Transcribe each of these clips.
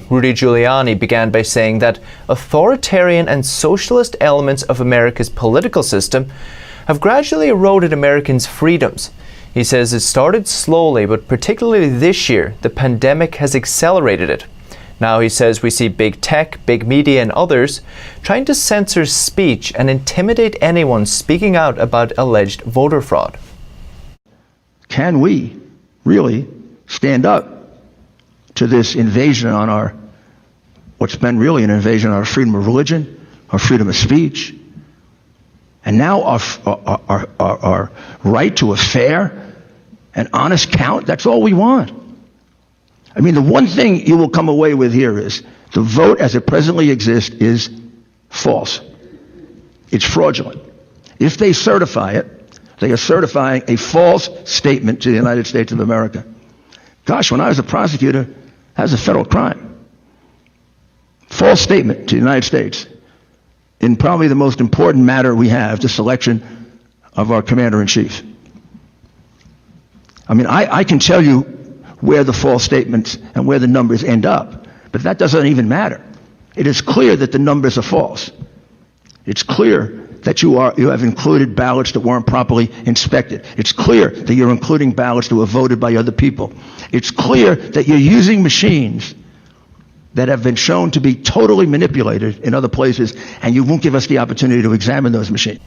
Rudy Giuliani, began by saying that authoritarian and socialist elements of America's political system have gradually eroded Americans' freedoms. He says it started slowly, but particularly this year, the pandemic has accelerated it. Now, he says, we see big tech, big media and others trying to censor speech and intimidate anyone speaking out about alleged voter fraud. Can we really stand up to this invasion on what's been really an invasion on our freedom of religion, our freedom of speech, and now our right to a fair and honest count? That's all we want. I mean, the one thing you will come away with here is the vote as it presently exists is false. It's fraudulent. If they certify it, they are certifying a false statement to the United States of America. Gosh, when I was a prosecutor, that was a federal crime. False statement to the United States in probably the most important matter we have, the selection of our commander-in-chief. I mean, I can tell you where the false statements and where the numbers end up, but that doesn't even matter. It is clear that the numbers are false. It's clear that you have included ballots that weren't properly inspected. It's clear that you're including ballots that were voted by other people. It's clear that you're using machines that have been shown to be totally manipulated in other places, and you won't give us the opportunity to examine those machines.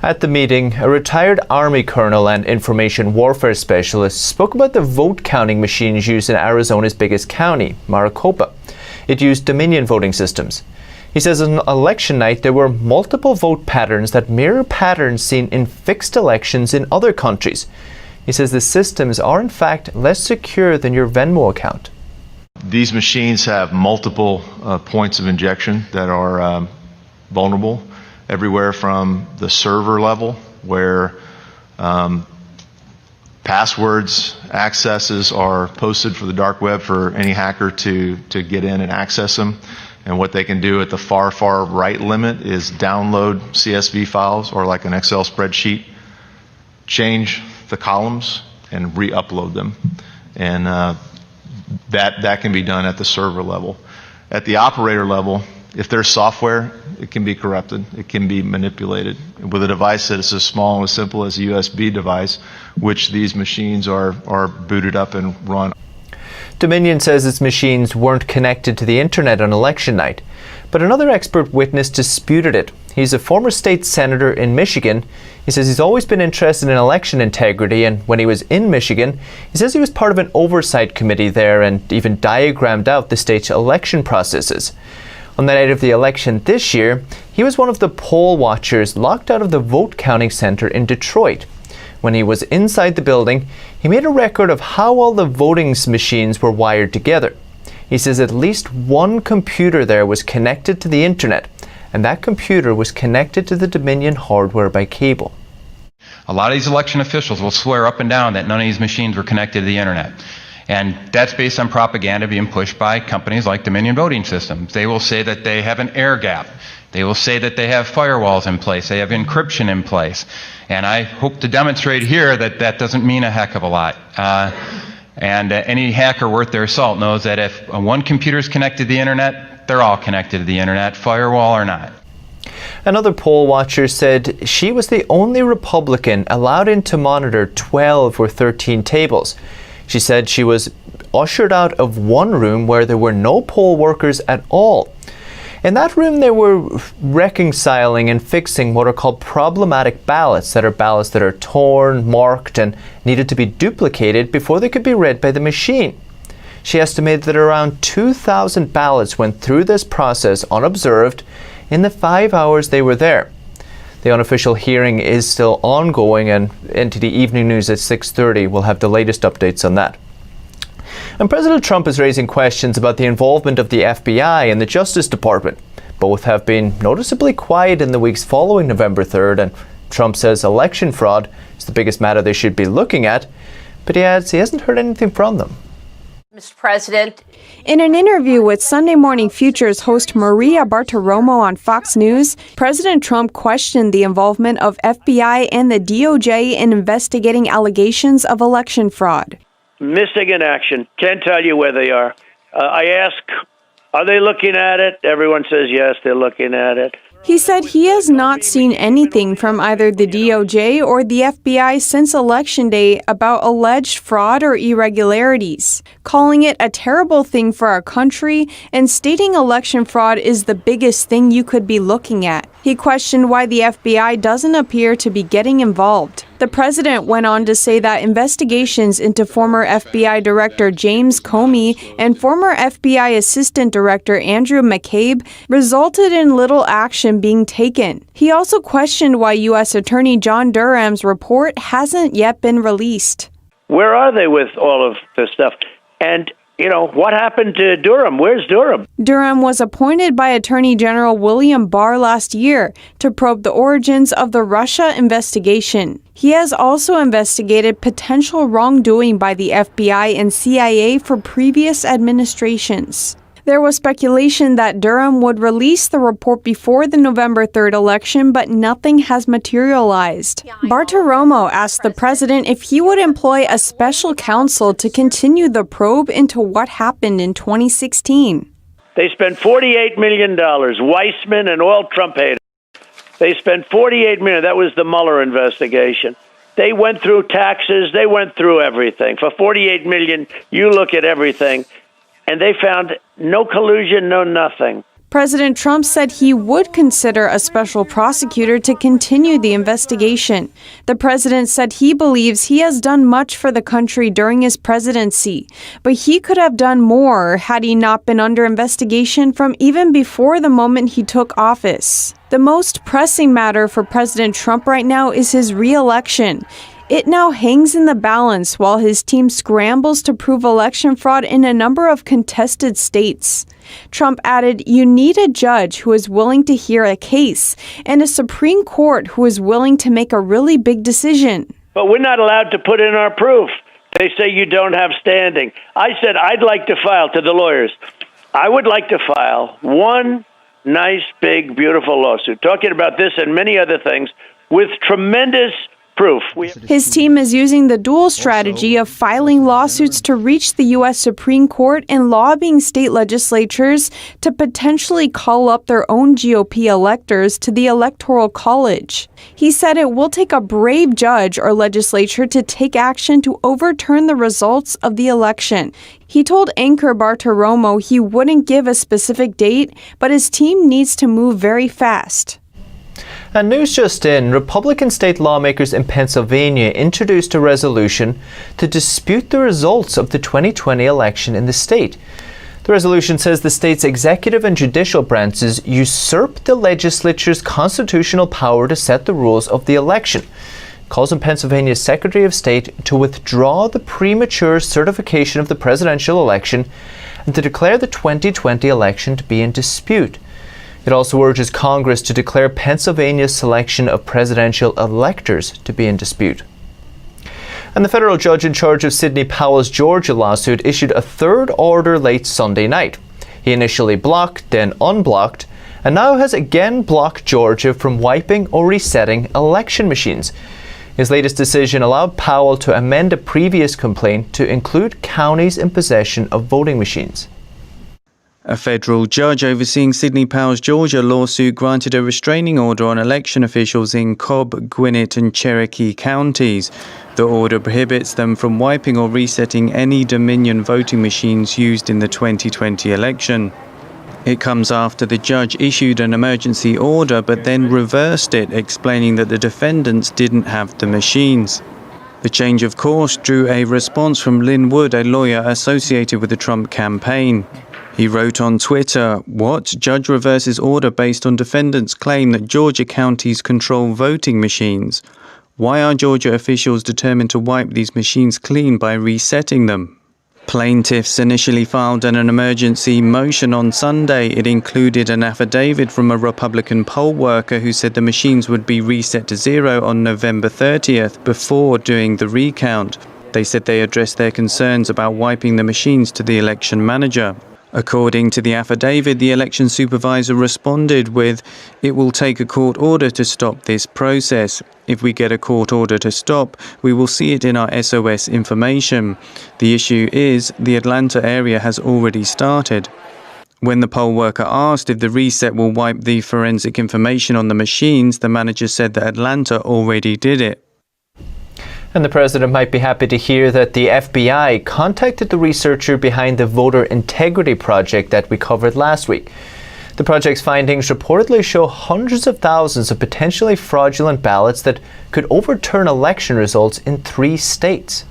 At the meeting, a retired Army colonel and information warfare specialist spoke about the vote counting machines used in Arizona's biggest county, Maricopa. It used Dominion voting systems. He says on election night there were multiple vote patterns that mirror patterns seen in fixed elections in other countries. He says the systems are in fact less secure than your Venmo account. These machines have multiple points of injection that are vulnerable, everywhere from the server level, where passwords, accesses are posted for the dark web for any hacker to get in and access them. And what they can do at the far, far right limit is download CSV files or like an Excel spreadsheet, change the columns and re-upload them. And that can be done at the server level. At the operator level, if there's software, it can be corrupted. It can be manipulated with a device that is as small and as simple as a USB device, which these machines are booted up and run. Dominion says its machines weren't connected to the internet on election night, but another expert witness disputed it. He's a former state senator in Michigan. He says he's always been interested in election integrity, and when he was in Michigan, he says he was part of an oversight committee there and even diagrammed out the state's election processes. On the night of the election this year, he was one of the poll watchers locked out of the vote counting center in Detroit. When he was inside the building, he made a record of how all the voting machines were wired together. He says at least one computer there was connected to the internet, and that computer was connected to the Dominion hardware by cable. A lot of these election officials will swear up and down that none of these machines were connected to the internet. And that's based on propaganda being pushed by companies like Dominion Voting Systems. They will say that they have an air gap. They will say that they have firewalls in place. They have encryption in place. And I hope to demonstrate here that that doesn't mean a heck of a lot. And any hacker worth their salt knows that if one computer is connected to the internet, they're all connected to the internet, firewall or not. Another poll watcher said she was the only Republican allowed in to monitor 12 or 13 tables. She said she was ushered out of one room where there were no poll workers at all. In that room, they were reconciling and fixing what are called problematic ballots, that are ballots that are torn, marked, and needed to be duplicated before they could be read by the machine. She estimated that around 2,000 ballots went through this process unobserved in the 5 hours they were there. The unofficial hearing is still ongoing, and NTD Evening News at 6:30 will have the latest updates on that. And President Trump is raising questions about the involvement of the FBI and the Justice Department. Both have been noticeably quiet in the weeks following November 3rd, and Trump says election fraud is the biggest matter they should be looking at, but he adds he hasn't heard anything from them. Mr. President. In an interview with Sunday Morning Future's host Maria Bartiromo on Fox News, President Trump questioned the involvement of FBI and the DOJ in investigating allegations of election fraud. Missing in action. Can't tell you where they are. I ask, are they looking at it? Everyone says yes, they're looking at it. He said he has not seen anything from either the DOJ or the FBI since Election Day about alleged fraud or irregularities, calling it a terrible thing for our country and stating election fraud is the biggest thing you could be looking at. He questioned why the FBI doesn't appear to be getting involved. The president went on to say that investigations into former FBI Director James Comey and former FBI Assistant Director Andrew McCabe resulted in little action being taken. He also questioned why U.S. Attorney John Durham's report hasn't yet been released. Where are they with all of this stuff? And what happened to Durham? Where's Durham? Durham was appointed by Attorney General William Barr last year to probe the origins of the Russia investigation. He has also investigated potential wrongdoing by the FBI and CIA for previous administrations. There was speculation that Durham would release the report before the November 3rd election, but nothing has materialized. Bartiromo asked the president if he would employ a special counsel to continue the probe into what happened in 2016. They spent $48 million, Weissman and all Trump haters. They spent $48 million. That was the Mueller investigation. They went through taxes. They went through everything. For $48 million, you look at everything. And they found no collusion, no nothing. President Trump said he would consider a special prosecutor to continue the investigation. The president said he believes he has done much for the country during his presidency, but he could have done more had he not been under investigation from even before the moment he took office. The most pressing matter for President Trump right now is his re-election. It now hangs in the balance while his team scrambles to prove election fraud in a number of contested states. Trump added, "You need a judge who is willing to hear a case and a Supreme Court who is willing to make a really big decision." But we're not allowed to put in our proof. They say you don't have standing. I said I'd like to file to the lawyers. I would like to file one nice, big, beautiful lawsuit talking about this and many other things with tremendous proof. His team is using the dual strategy of filing lawsuits to reach the U.S. Supreme Court and lobbying state legislatures to potentially call up their own GOP electors to the Electoral College. He said it will take a brave judge or legislature to take action to overturn the results of the election. He told anchor Bartiromo he wouldn't give a specific date, but his team needs to move very fast. And news just in, Republican state lawmakers in Pennsylvania introduced a resolution to dispute the results of the 2020 election in the state. The resolution says the state's executive and judicial branches usurp the legislature's constitutional power to set the rules of the election. It calls on Pennsylvania's Secretary of State to withdraw the premature certification of the presidential election and to declare the 2020 election to be in dispute. It also urges Congress to declare Pennsylvania's selection of presidential electors to be in dispute. And the federal judge in charge of Sidney Powell's Georgia lawsuit issued a third order late Sunday night. He initially blocked, then unblocked, and now has again blocked Georgia from wiping or resetting election machines. His latest decision allowed Powell to amend a previous complaint to include counties in possession of voting machines. A federal judge overseeing Sidney Powell's Georgia lawsuit granted a restraining order on election officials in Cobb, Gwinnett and Cherokee counties. The order prohibits them from wiping or resetting any Dominion voting machines used in the 2020 election. It comes after the judge issued an emergency order but then reversed it, explaining that the defendants didn't have the machines. The change of course drew a response from Lynn Wood, a lawyer associated with the Trump campaign. He wrote on Twitter, "What? Judge reverses order based on defendants' claim that Georgia counties control voting machines. Why are Georgia officials determined to wipe these machines clean by resetting them?" Plaintiffs initially filed an emergency motion on Sunday. It included an affidavit from a Republican poll worker who said the machines would be reset to zero on November 30th before doing the recount. They said they addressed their concerns about wiping the machines to the election manager. According to the affidavit, the election supervisor responded with, "It will take a court order to stop this process. If we get a court order to stop, we will see it in our SOS information. The issue is, the Atlanta area has already started." When the poll worker asked if the reset will wipe the forensic information on the machines, the manager said that Atlanta already did it. And the president might be happy to hear that the FBI contacted the researcher behind the voter integrity project that we covered last week. The project's findings reportedly show hundreds of thousands of potentially fraudulent ballots that could overturn election results in 3 states.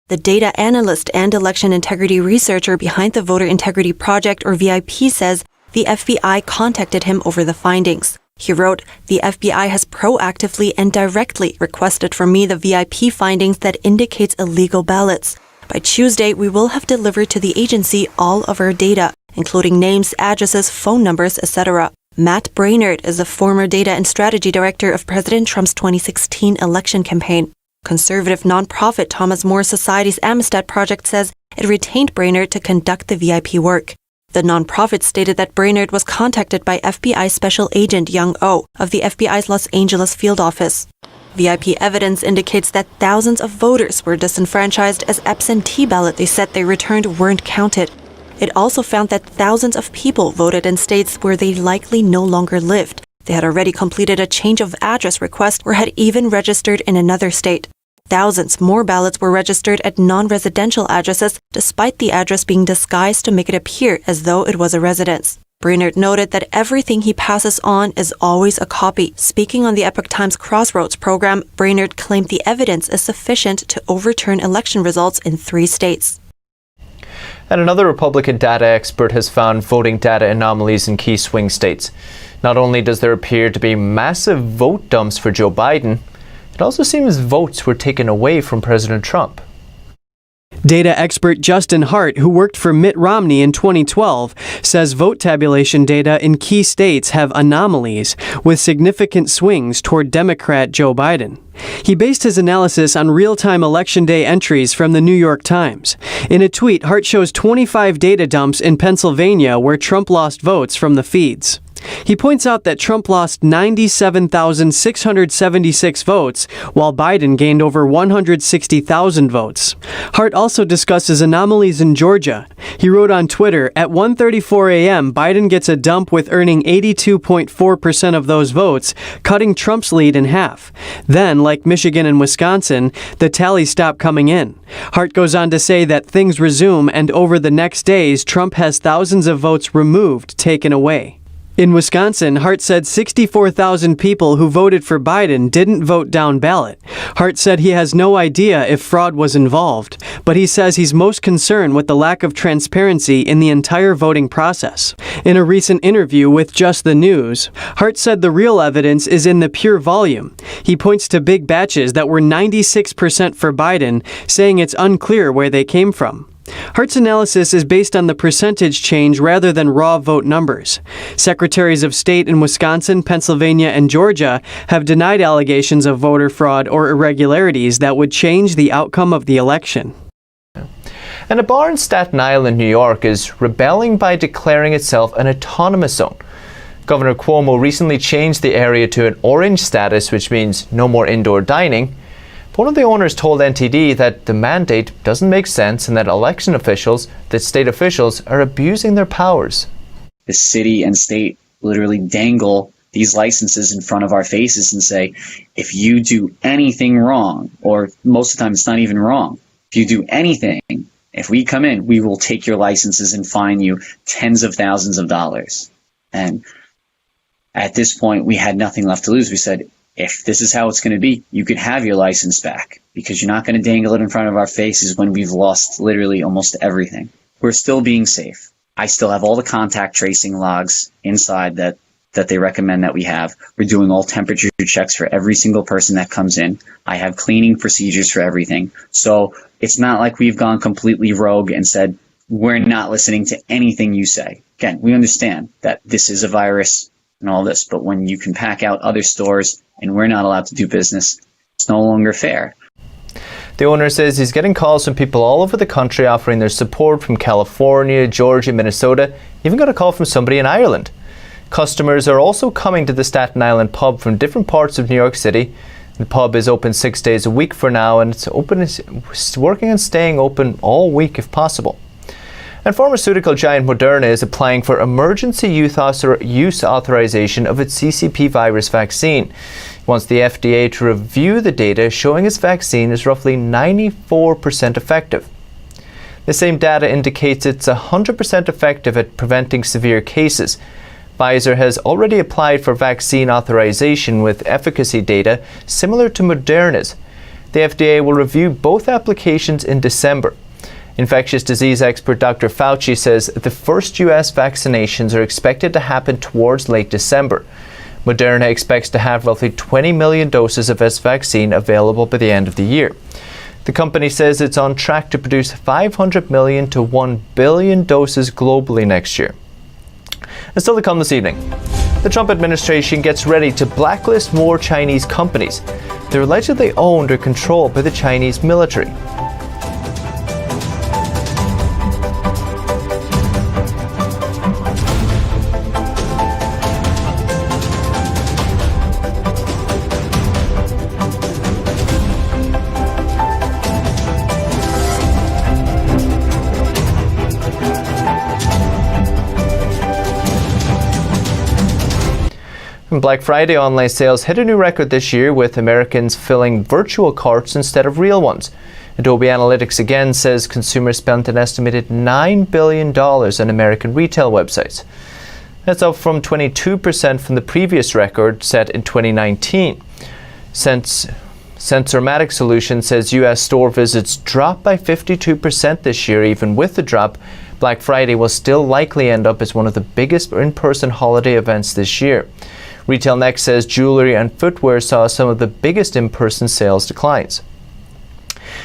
The data analyst and election integrity researcher behind the Voter Integrity Project, or VIP, says the FBI contacted him over the findings. He wrote, "The FBI has proactively and directly requested from me the VIP findings that indicates illegal ballots. By Tuesday, we will have delivered to the agency all of our data, including names, addresses, phone numbers, etc." Matt Brainerd is the former data and strategy director of President Trump's 2016 election campaign. Conservative nonprofit Thomas More Society's Amistad Project says it retained Brainerd to conduct the VIP work. The nonprofit stated that Brainerd was contacted by FBI Special Agent Young Oh of the FBI's Los Angeles field office. VIP evidence indicates that thousands of voters were disenfranchised as absentee ballots they said they returned weren't counted. It also found that thousands of people voted in states where they likely no longer lived. They had already completed a change of address request or had even registered in another state. Thousands more ballots were registered at non-residential addresses, despite the address being disguised to make it appear as though it was a residence. Brainerd noted that everything he passes on is always a copy. Speaking on the Epoch Times Crossroads program, Brainerd claimed the evidence is sufficient to overturn election results in 3 states. And another Republican data expert has found voting data anomalies in key swing states. Not only does there appear to be massive vote dumps for Joe Biden, it also seems votes were taken away from President Trump. Data expert Justin Hart, who worked for Mitt Romney in 2012, says vote tabulation data in key states have anomalies, with significant swings toward Democrat Joe Biden. He based his analysis on real-time Election Day entries from the New York Times. In a tweet, Hart shows 25 data dumps in Pennsylvania where Trump lost votes from the feeds. He points out that Trump lost 97,676 votes, while Biden gained over 160,000 votes. Hart also discusses anomalies in Georgia. He wrote on Twitter, "At 1:34 a.m., Biden gets a dump with earning 82.4% of those votes, cutting Trump's lead in half. Then, like Michigan and Wisconsin, the tallies stop coming in." Hart goes on to say that things resume, and over the next days, Trump has thousands of votes removed, taken away. In Wisconsin, Hart said 64,000 people who voted for Biden didn't vote down ballot. Hart said he has no idea if fraud was involved, but he says he's most concerned with the lack of transparency in the entire voting process. In a recent interview with Just the News, Hart said the real evidence is in the pure volume. He points to big batches that were 96% for Biden, saying it's unclear where they came from. Hart's analysis is based on the percentage change rather than raw vote numbers. Secretaries of State in Wisconsin, Pennsylvania, and Georgia have denied allegations of voter fraud or irregularities that would change the outcome of the election. And a bar in Staten Island, New York, is rebelling by declaring itself an autonomous zone. Governor Cuomo recently changed the area to an orange status, which means no more indoor dining. One of the owners told NTD that the mandate doesn't make sense and that state officials are abusing their powers. The city and state literally dangle these licenses in front of our faces and say, if you do anything wrong, or most of the time it's not even wrong, if you do anything, if we come in, we will take your licenses and fine you tens of thousands of dollars. And at this point, we had nothing left to lose. We said, if this is how it's going to be, you could have your license back, because you're not going to dangle it in front of our faces when we've lost literally almost everything. We're still being safe. I still have all the contact tracing logs inside that they recommend that we have. We're doing all temperature checks for every single person that comes in. I have cleaning procedures for everything. So it's not like we've gone completely rogue and said, we're not listening to anything you say. Again, we understand that this is a virus and all this, but when you can pack out other stores and we're not allowed to do business, it's no longer fair. The owner says he's getting calls from people all over the country offering their support, from California, Georgia, Minnesota, even got a call from somebody in Ireland. Customers are also coming to the Staten Island pub from different parts of New York City. The pub is open 6 days a week for now, and it's working on staying open all week if possible. And pharmaceutical giant Moderna is applying for emergency use authorization of its CCP virus vaccine. It wants the FDA to review the data showing its vaccine is roughly 94% effective. The same data indicates it's 100% effective at preventing severe cases. Pfizer has already applied for vaccine authorization with efficacy data similar to Moderna's. The FDA will review both applications in December. Infectious disease expert Dr. Fauci says the first U.S. vaccinations are expected to happen towards late December. Moderna expects to have roughly 20 million doses of its vaccine available by the end of the year. The company says it's on track to produce 500 million to 1 billion doses globally next year. And still to come this evening, the Trump administration gets ready to blacklist more Chinese companies. They're allegedly owned or controlled by the Chinese military. Black Friday online sales hit a new record this year, with Americans filling virtual carts instead of real ones. Adobe Analytics again says consumers spent an estimated $9 billion on American retail websites. That's up from 22% from the previous record set in 2019. Sensormatic Solutions says U.S. store visits dropped by 52% this year. Even with the drop, Black Friday will still likely end up as one of the biggest in-person holiday events this year. Retail Next says jewelry and footwear saw some of the biggest in-person sales declines.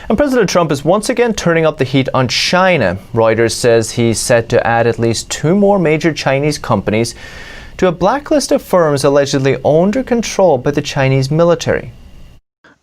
And President Trump is once again turning up the heat on China. Reuters says he's set to add at least 2 more major Chinese companies to a blacklist of firms allegedly owned or controlled by the Chinese military.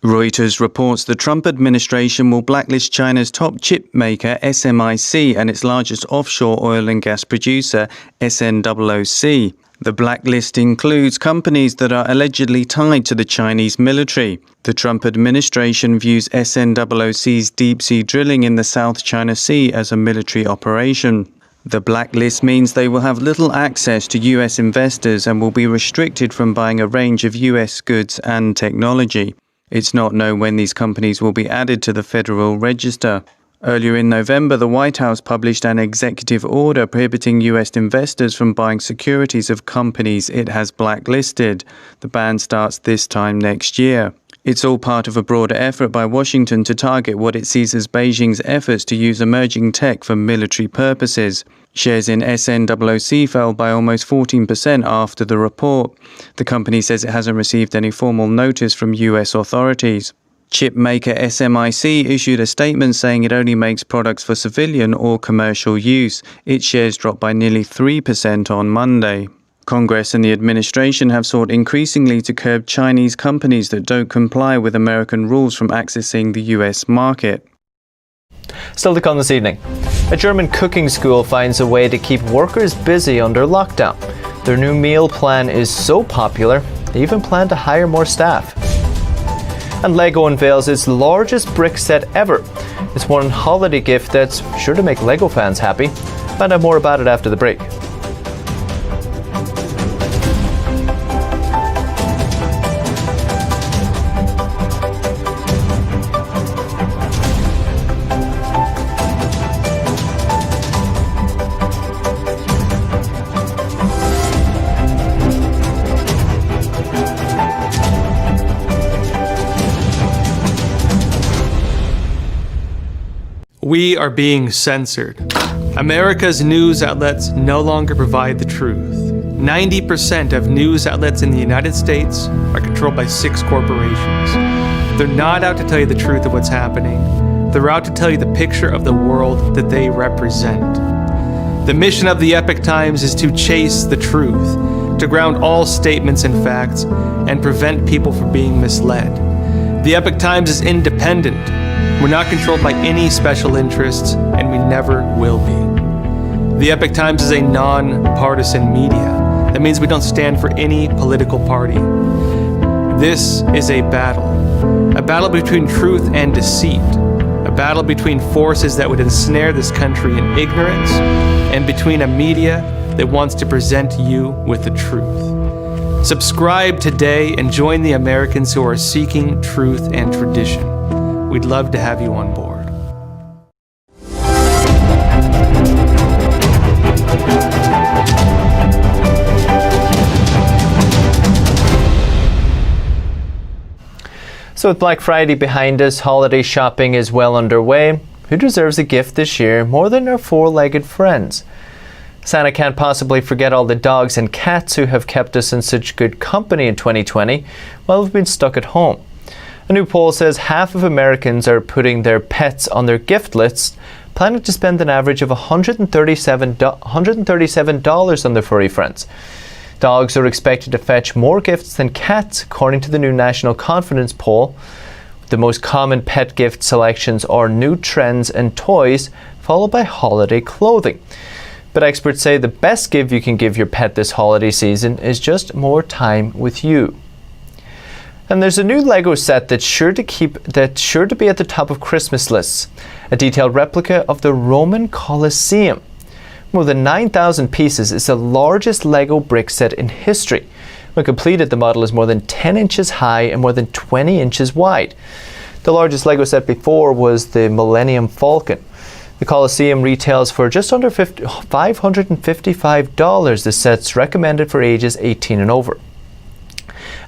Reuters reports the Trump administration will blacklist China's top chip maker SMIC and its largest offshore oil and gas producer SNOOC. The blacklist includes companies that are allegedly tied to the Chinese military. The Trump administration views SNOOC's deep-sea drilling in the South China Sea as a military operation. The blacklist means they will have little access to U.S. investors and will be restricted from buying a range of U.S. goods and technology. It's not known when these companies will be added to the Federal Register. Earlier in November, the White House published an executive order prohibiting U.S. investors from buying securities of companies it has blacklisted. The ban starts this time next year. It's all part of a broader effort by Washington to target what it sees as Beijing's efforts to use emerging tech for military purposes. Shares in SNOOC fell by almost 14% after the report. The company says it hasn't received any formal notice from U.S. authorities. Chip maker SMIC issued a statement saying it only makes products for civilian or commercial use. Its shares dropped by nearly 3% on Monday. Congress and the administration have sought increasingly to curb Chinese companies that don't comply with American rules from accessing the U.S. market. Still to come this evening, a German cooking school finds a way to keep workers busy under lockdown. Their new meal plan is so popular, they even plan to hire more staff. And Lego unveils its largest brick set ever. It's one holiday gift that's sure to make Lego fans happy. Find out more about it after the break. We are being censored. America's news outlets no longer provide the truth. 90% of news outlets in the United States are controlled by 6 corporations. They're not out to tell you the truth of what's happening. They're out to tell you the picture of the world that they represent. The mission of the Epoch Times is to chase the truth, to ground all statements in facts, and prevent people from being misled. The Epoch Times is independent. We're not controlled by any special interests, and we never will be. The Epoch Times is a non-partisan media. That means we don't stand for any political party. This is a battle between truth and deceit, a battle between forces that would ensnare this country in ignorance, and between a media that wants to present you with the truth. Subscribe today and join the Americans who are seeking truth and tradition. We'd love to have you on board. So with Black Friday behind us, holiday shopping is well underway. Who deserves a gift this year more than our four-legged friends? Santa can't possibly forget all the dogs and cats who have kept us in such good company in 2020 while we've been stuck at home. A new poll says half of Americans are putting their pets on their gift list, planning to spend an average of $137 on their furry friends. Dogs are expected to fetch more gifts than cats, according to the new National Confidence Poll. The most common pet gift selections are new trends and toys, followed by holiday clothing. But experts say the best gift you can give your pet this holiday season is just more time with you. And there's a new Lego set that's sure to be at the top of Christmas lists. A detailed replica of the Roman Colosseum. More than 9,000 pieces is the largest Lego brick set in history. When completed, the model is more than 10 inches high and more than 20 inches wide. The largest Lego set before was the Millennium Falcon. The Colosseum retails for just under $555. The set's recommended for ages 18 and over.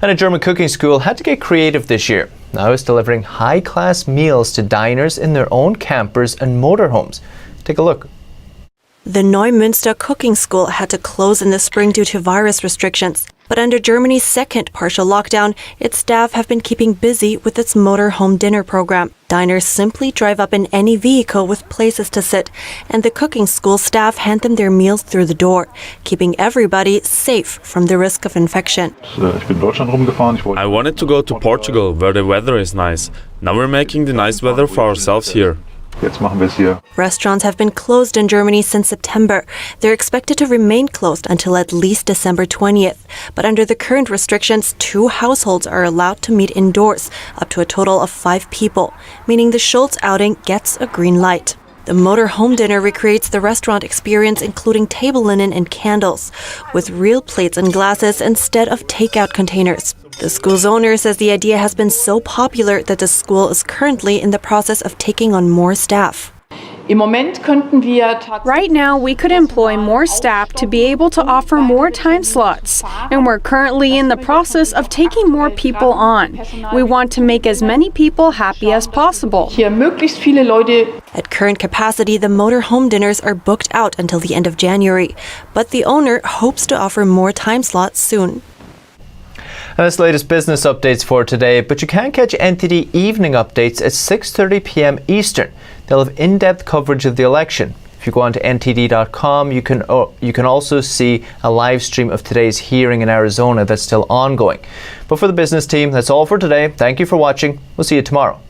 And a German cooking school had to get creative this year. Now it's delivering high-class meals to diners in their own campers and motorhomes. Take a look. The Neumünster Cooking School had to close in the spring due to virus restrictions. But under Germany's second partial lockdown, its staff have been keeping busy with its motorhome dinner program. Diners simply drive up in any vehicle with places to sit, and the cooking school staff hand them their meals through the door, keeping everybody safe from the risk of infection. I wanted to go to Portugal, where the weather is nice. Now we're making the nice weather for ourselves here. Restaurants have been closed in Germany since September. They're expected to remain closed until at least December 20th. But under the current restrictions, 2 households are allowed to meet indoors, up to a total of 5 people, meaning the Schultz outing gets a green light. The motor home dinner recreates the restaurant experience, including table linen and candles, with real plates and glasses instead of takeout containers. The school's owner says the idea has been so popular that the school is currently in the process of taking on more staff. Right now, we could employ more staff to be able to offer more time slots, and we're currently in the process of taking more people on. We want to make as many people happy as possible. At current capacity, the motor home dinners are booked out until the end of January, but the owner hopes to offer more time slots soon. And that's the latest business updates for today, but you can catch NTD evening updates at 6:30 p.m. Eastern. They'll have in-depth coverage of the election. If you go on to NTD.com, you can also see a live stream of today's hearing in Arizona that's still ongoing. But for the business team, that's all for today. Thank you for watching. We'll see you tomorrow.